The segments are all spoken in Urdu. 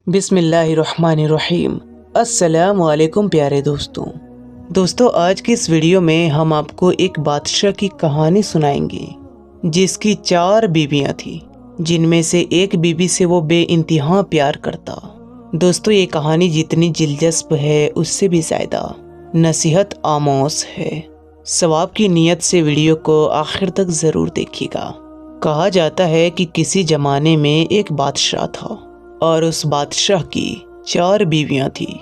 بسم اللہ الرحمن الرحیم۔ السلام علیکم پیارے دوستوں آج کی اس ویڈیو میں ہم آپ کو ایک بادشاہ کی کہانی سنائیں گے جس کی 4 بیویاں تھیں، جن میں سے ایک بیوی سے وہ بے انتہا پیار کرتا۔ دوستوں یہ کہانی جتنی دلچسپ ہے اس سے بھی زیادہ نصیحت آموز ہے۔ ثواب کی نیت سے ویڈیو کو آخر تک ضرور دیکھیے گا۔ کہا جاتا ہے کہ کسی زمانے میں ایک بادشاہ تھا اور اس بادشاہ کی 4 بیویاں تھیں،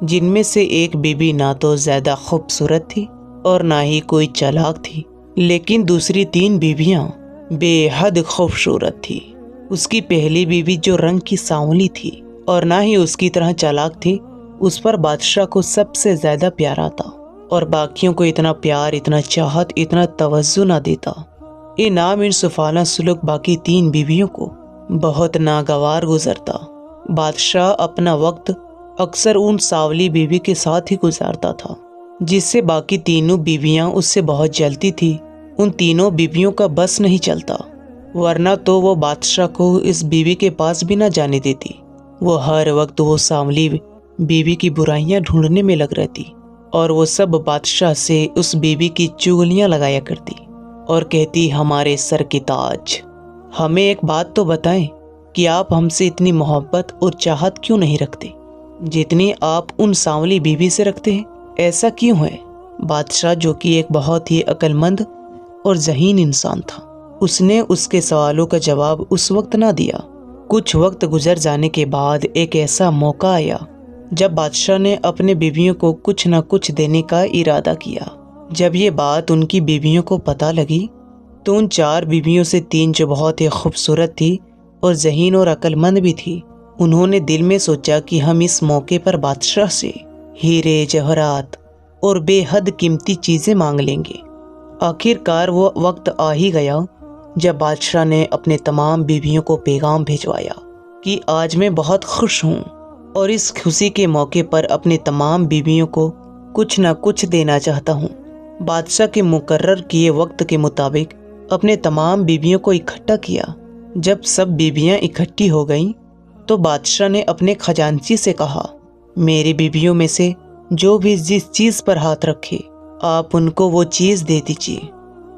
جن میں سے ایک بیوی نہ تو زیادہ خوبصورت تھی اور نہ ہی کوئی چالاک تھی، لیکن دوسری 3 بیویاں بے حد خوبصورت تھی۔ اس کی پہلی بیوی جو رنگ کی سانولی تھی اور نہ ہی اس کی طرح چالاک تھی، اس پر بادشاہ کو سب سے زیادہ پیار آتا اور باقیوں کو اتنا پیار، اتنا چاہت، اتنا توجہ نہ دیتا۔ یہ نامنصفانہ سلوک باقی 3 بیویوں کو بہت ناگوار گزرتا۔ بادشاہ اپنا وقت اکثر ان سانولی بیوی کے ساتھ ہی گزارتا تھا، جس سے باقی تینوں بیویاں اس سے بہت جلتی تھی۔ ان تینوں بیویوں کا بس نہیں چلتا، ورنہ تو وہ بادشاہ کو اس بیوی کے پاس بھی نہ جانے دیتی۔ وہ ہر وقت وہ سانولی بیوی کی برائیاں ڈھونڈنے میں لگ رہتی اور وہ سب بادشاہ سے اس بیوی کی چغلیاں لگایا کرتی اور کہتی، ہمارے سر کی تاج، ہمیں ایک بات تو بتائیں کہ آپ ہم سے اتنی محبت اور چاہت کیوں نہیں رکھتے جتنی آپ ان سانولی بیوی سے رکھتے ہیں؟ ایسا کیوں ہے؟ بادشاہ، جو کہ ایک بہت ہی عقل مند اور ذہین انسان تھا، اس نے اس کے سوالوں کا جواب اس وقت نہ دیا۔ کچھ وقت گزر جانے کے بعد ایک ایسا موقع آیا جب بادشاہ نے اپنے بیویوں کو کچھ نہ کچھ دینے کا ارادہ کیا۔ جب یہ بات ان کی بیویوں کو پتہ لگی تو ان 4 بیویوں سے 3 جو بہت ہی خوبصورت تھی اور ذہین اور عقل مند بھی تھی، انہوں نے دل میں سوچا کہ ہم اس موقع پر بادشاہ سے ہیرے، جواہرات اور بے حد قیمتی چیزیں مانگ لیں گے۔ آخر کار وہ وقت آ ہی گیا جب بادشاہ نے اپنے تمام بیویوں کو پیغام بھیجوایا کہ آج میں بہت خوش ہوں اور اس خوشی کے موقع پر اپنے تمام بیویوں کو کچھ نہ کچھ دینا چاہتا ہوں۔ بادشاہ کے مقرر کیے وقت کے مطابق اپنے تمام بیویوں کو اکٹھا کیا۔ جب سب بیویاں اکٹھی ہو گئیں تو بادشاہ نے اپنے خزانچی سے کہا، میری بیویوں میں سے جو بھی جس چیز پر ہاتھ رکھے آپ ان کو وہ چیز دے دیجیے۔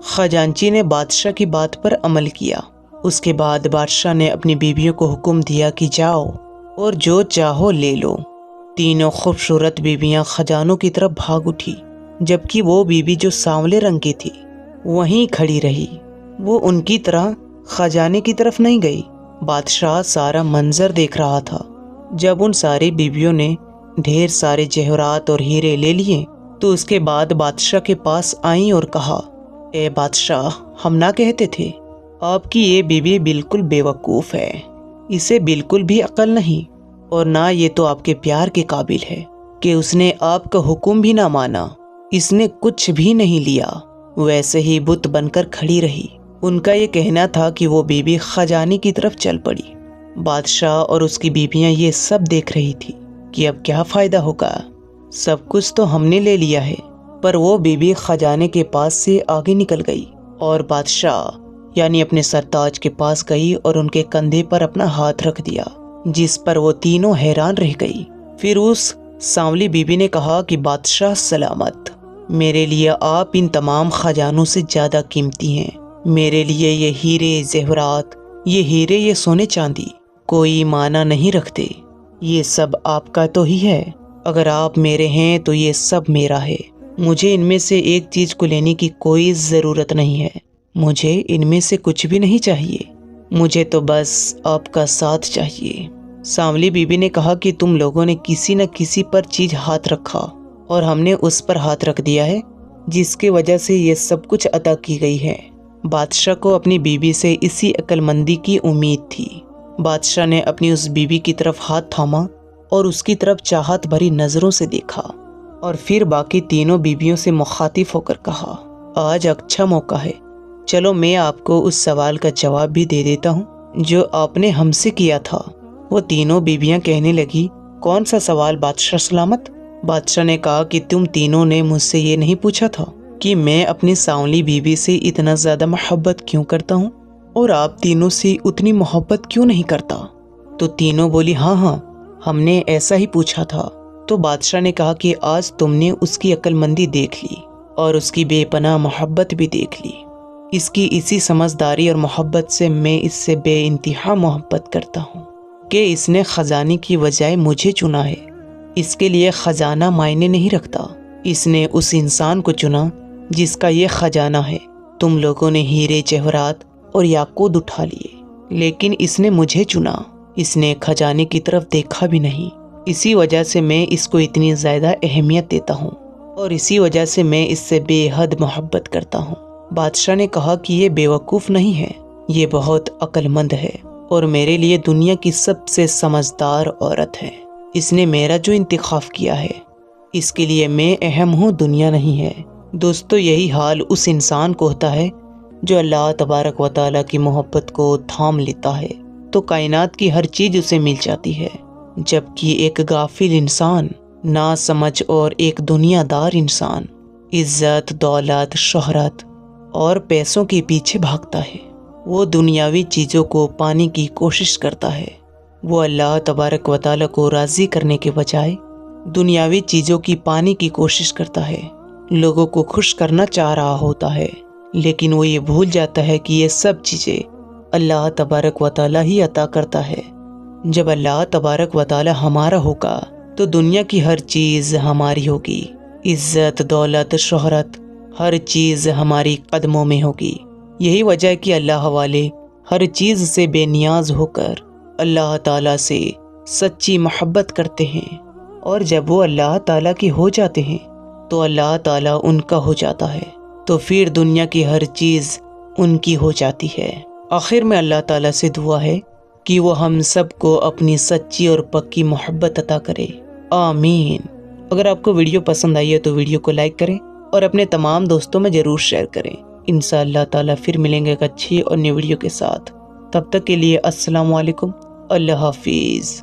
خزانچی نے بادشاہ کی بات پر عمل کیا۔ اس کے بعد بادشاہ نے اپنی بیویوں کو حکم دیا کہ جاؤ اور جو چاہو لے لو۔ تینوں خوبصورت بیویاں خزانوں کی طرف بھاگ اٹھی، جبکہ وہ بیوی جو سانولے رنگ کی تھی وہیں کھڑی رہی۔ وہ ان کی طرح خزانے کی طرف نہیں گئی۔ بادشاہ سارا منظر دیکھ رہا تھا۔ جب ان ساری بیویوں نے ڈھیر سارے جواہرات اور ہیرے لے لیے تو اس کے بعد بادشاہ کے پاس آئیں اور کہا، اے بادشاہ، ہم نہ کہتے تھے آپ کی یہ بیوی بالکل بے وقوف ہے، اسے بالکل بھی عقل نہیں، اور نہ یہ تو آپ کے پیار کے قابل ہے کہ اس نے آپ کا حکم بھی نہ مانا، اس نے کچھ بھی نہیں لیا، ویسے ہی بت بن کر کھڑی رہی۔ ان کا یہ کہنا تھا کہ وہ بیوی خزانے کی طرف چل پڑی۔ بادشاہ اور اس کی بیویاں یہ سب دیکھ رہی تھی کہ اب کیا فائدہ ہوگا، سب کچھ تو ہم نے لے لیا ہے۔ پر وہ بیوی خزانے کے پاس سے آگے نکل گئی اور بادشاہ یعنی اپنے سرتاج کے پاس گئی اور ان کے کندھے پر اپنا ہاتھ رکھ دیا، جس پر وہ تینوں حیران رہ گئی۔ پھر اس سانولی بیوی نے کہا کہ بادشاہ سلامت، میرے لیے آپ ان تمام خزانوں سے زیادہ قیمتی ہیں۔ میرے لیے یہ ہیرے، زیورات، یہ سونے چاندی کوئی معنی نہیں رکھتے، یہ سب آپ کا تو ہی ہے۔ اگر آپ میرے ہیں تو یہ سب میرا ہے۔ مجھے ان میں سے ایک چیز کو لینے کی کوئی ضرورت نہیں ہے، مجھے ان میں سے کچھ بھی نہیں چاہیے، مجھے تو بس آپ کا ساتھ چاہیے۔ سانولی بیوی نے کہا کہ تم لوگوں نے کسی نہ کسی پر چیز ہاتھ رکھا اور ہم نے اس پر ہاتھ رکھ دیا ہے، جس کی وجہ سے یہ سب کچھ عطا کی گئی ہے۔ بادشاہ کو اپنی بیوی سے اسی عقل مندی کی امید تھی۔ بادشاہ نے اپنی اس بیوی کی طرف ہاتھ تھاما اور اس کی طرف چاہت بھری نظروں سے دیکھا، اور پھر باقی تینوں بیویوں سے مخاطب ہو کر کہا، آج اچھا موقع ہے، چلو میں آپ کو اس سوال کا جواب بھی دے دیتا ہوں جو آپ نے ہم سے کیا تھا۔ وہ تینوں بیویاں کہنے لگی، کون سا سوال بادشاہ سلامت؟ بادشاہ نے کہا کہ تم تینوں نے مجھ سے یہ نہیں پوچھا تھا کہ میں اپنی سانولی بیوی سے اتنا زیادہ محبت کیوں کرتا ہوں اور آپ تینوں سے اتنی محبت کیوں نہیں کرتا؟ تو تینوں بولی، ہاں، ہم نے ایسا ہی پوچھا تھا۔ تو بادشاہ نے کہا کہ آج تم نے اس کی عقل مندی دیکھ لی اور اس کی بے پناہ محبت بھی دیکھ لی۔ اس کی اسی سمجھداری اور محبت سے میں اس سے بے انتہا محبت کرتا ہوں کہ اس نے خزانے کی بجائے مجھے چنا ہے۔ اس کے لیے خزانہ معنی نہیں رکھتا، اس نے اس انسان کو چنا جس کا یہ خزانہ ہے۔ تم لوگوں نے ہیرے جواہرات اور یاقوت اٹھا لیے، لیکن اس نے مجھے چنا۔ اس نے خزانے کی طرف دیکھا بھی نہیں۔ اسی وجہ سے میں اس کو اتنی زیادہ اہمیت دیتا ہوں اور اسی وجہ سے میں اس سے بے حد محبت کرتا ہوں۔ بادشاہ نے کہا کہ یہ بیوقوف نہیں ہے، یہ بہت عقل مند ہے اور میرے لیے دنیا کی سب سے سمجھدار عورت ہے۔ اس نے میرا جو انتخاب کیا ہے اس کے لیے میں اہم ہوں، دنیا نہیں ہے۔ دوستو، یہی حال اس انسان کو ہوتا ہے جو اللہ تبارک و تعالیٰ کی محبت کو تھام لیتا ہے تو کائنات کی ہر چیز اسے مل جاتی ہے، جبکہ ایک غافل انسان، نا سمجھ اور ایک دنیا دار انسان عزت، دولت، شہرت اور پیسوں کے پیچھے بھاگتا ہے۔ وہ دنیاوی چیزوں کو پانے کی کوشش کرتا ہے۔ وہ اللہ تبارک و تعالیٰ کو راضی کرنے کے بجائے دنیاوی چیزوں کی پانے کی کوشش کرتا ہے۔ لوگوں کو خوش کرنا چاہ رہا ہوتا ہے، لیکن وہ یہ بھول جاتا ہے کہ یہ سب چیزیں اللہ تبارک و تعالیٰ ہی عطا کرتا ہے۔ جب اللہ تبارک و تعالیٰ ہمارا ہوگا تو دنیا کی ہر چیز ہماری ہوگی۔ عزت، دولت، شہرت، ہر چیز ہماری قدموں میں ہوگی۔ یہی وجہ ہے کہ اللہ والے ہر چیز سے بے نیاز ہو کر اللہ تعالیٰ سے سچی محبت کرتے ہیں، اور جب وہ اللہ تعالیٰ کے ہو جاتے ہیں تو اللہ تعالیٰ ان کا ہو جاتا ہے، تو پھر دنیا کی ہر چیز ان کی ہو جاتی ہے۔ آخر میں اللہ تعالیٰ سے دعا ہے کہ وہ ہم سب کو اپنی سچی اور پکی محبت عطا کرے، آمین۔ اگر آپ کو ویڈیو پسند آئی ہے تو ویڈیو کو لائک کریں اور اپنے تمام دوستوں میں ضرور شیئر کریں۔ انشاءاللہ تعالیٰ پھر ملیں گے ایک اچھی اور نئی ویڈیو کے ساتھ۔ تب تک کے لیے السلام علیکم، اللہ حافظ۔